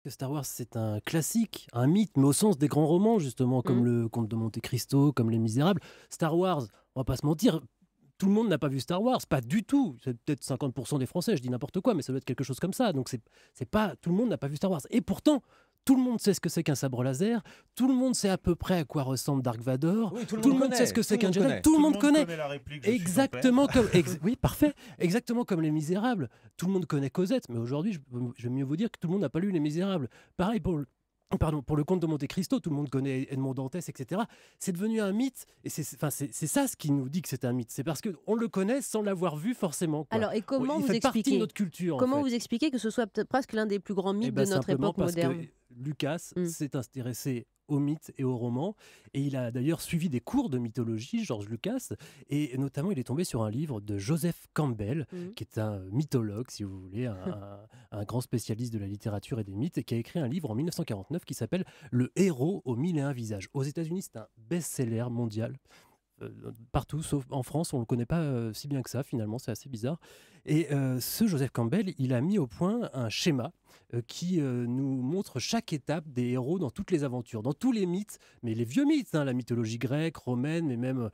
que Star Wars, c'est un classique, un mythe, mais au sens des grands romans, justement, comme le Comte de Monte-Cristo, comme Les Misérables. Star Wars, on va pas se mentir, tout le monde n'a pas vu Star Wars, pas du tout. C'est peut-être 50% des Français, je dis n'importe quoi, mais ça doit être quelque chose comme ça. Donc c'est pas tout le monde n'a pas vu Star Wars. Et pourtant, tout le monde sait ce que c'est qu'un sabre laser. Tout le monde sait à peu près à quoi ressemble Dark Vador. Oui, Tout le monde sait ce que c'est qu'un Jedi. Tout le monde connaît. la réplique. Je suis son Exactement père. comme oui, parfait. Exactement comme Les Misérables. Tout le monde connaît Cosette, mais aujourd'hui, je vais mieux vous dire que tout le monde n'a pas lu Les Misérables. Pareil pour le Comte de Monte-Cristo, tout le monde connaît Edmond Dantès, etc. C'est devenu un mythe, et c'est ça ce qui nous dit que c'est un mythe. C'est parce qu'on le connaît sans l'avoir vu forcément, quoi. Alors, et comment Il vous fait partie de expliquez notre culture. Comment en fait. vous expliquez que ce soit presque l'un des plus grands mythes Eh ben, de notre simplement époque parce moderne? que Lucas Mm. s'est intéressé aux mythes et aux romans, et il a d'ailleurs suivi des cours de mythologie, George Lucas, et notamment il est tombé sur un livre de Joseph Campbell, qui est un mythologue, si vous voulez, un grand spécialiste de la littérature et des mythes, et qui a écrit un livre en 1949 qui s'appelle Le héros aux mille et un visages. Aux États-Unis, c'est un best-seller mondial. Partout, sauf en France, on ne le connaît pas si bien que ça, finalement, c'est assez bizarre. Et ce Joseph Campbell, il a mis au point un schéma qui nous montre chaque étape des héros dans toutes les aventures, dans tous les mythes, mais les vieux mythes, hein, la mythologie grecque, romaine, mais même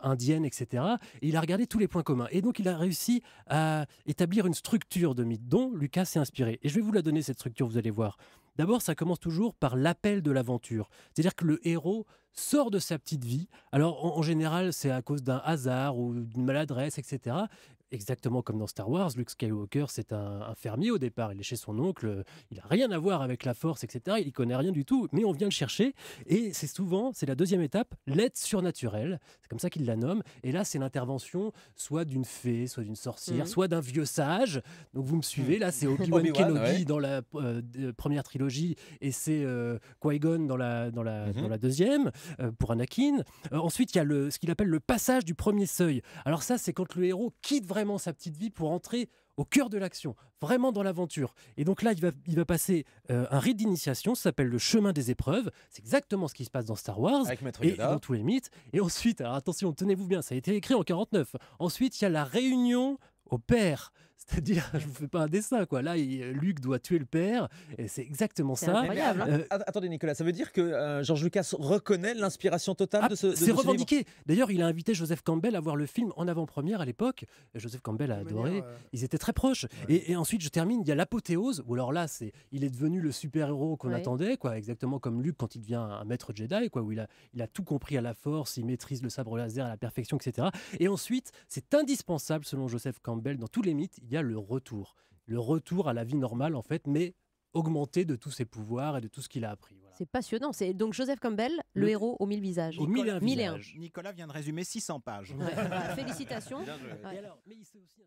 indienne, etc. Et il a regardé tous les points communs. Et donc, il a réussi à établir une structure de mythe dont Lucas s'est inspiré. Et je vais vous la donner, cette structure, vous allez voir. D'abord, ça commence toujours par l'appel de l'aventure. C'est-à-dire que le héros sort de sa petite vie. Alors, en général, c'est à cause d'un hasard ou d'une maladresse, etc. Exactement comme dans Star Wars, Luke Skywalker, c'est un fermier au départ. Il est chez son oncle, il n'a rien à voir avec la force, etc. Il n'y connaît rien du tout, mais on vient le chercher. Et c'est la deuxième étape, l'aide surnaturelle. C'est comme ça qu'il la nomme. Et là, c'est l'intervention soit d'une fée, soit d'une sorcière, soit d'un vieux sage. Donc vous me suivez, là, c'est Obi-Wan Kenobi dans la première trilogie, et c'est Qui-Gon dans la deuxième, pour Anakin. Ensuite, il y a ce qu'il appelle le passage du premier seuil. Alors ça, c'est quand le héros quitte vraiment sa petite vie pour entrer au cœur de l'action, vraiment dans l'aventure. Et donc là, il va passer un rite d'initiation, ça s'appelle le chemin des épreuves. C'est exactement ce qui se passe dans Star Wars Avec Maître et Yoda. dans tous les mythes. Et ensuite, alors attention, tenez-vous bien, ça a été écrit en 49. Ensuite, il y a la réunion au père. C'est-à-dire, je vous fais pas un dessin, quoi. Là, Luke doit tuer le père, et c'est exactement C'est ça. incroyable, hein. Attendez Nicolas, ça veut dire que George Lucas reconnaît l'inspiration totale de ce c'est livre. revendiqué. D'ailleurs, il a invité Joseph Campbell à voir le film en avant-première à l'époque. Et Joseph Campbell a adoré. Ils étaient très proches. Et ensuite, je termine, il y a l'apothéose, où alors là, il est devenu le super-héros qu'on attendait, quoi, exactement comme Luke quand il devient un maître Jedi, quoi, où il a tout compris à la force, il maîtrise le sabre laser à la perfection, etc. Et ensuite, c'est indispensable, selon Joseph Campbell, dans tous les mythes, il y a le retour. Le retour à la vie normale, en fait, mais augmenté de tous ses pouvoirs et de tout ce qu'il a appris. Voilà. C'est passionnant. C'est donc Joseph Campbell, le héros aux 1000 visages. Aux 1001 1001. visages. Nicolas vient de résumer 600 pages. Ouais, bah, félicitations. Et alors, mais il sait aussi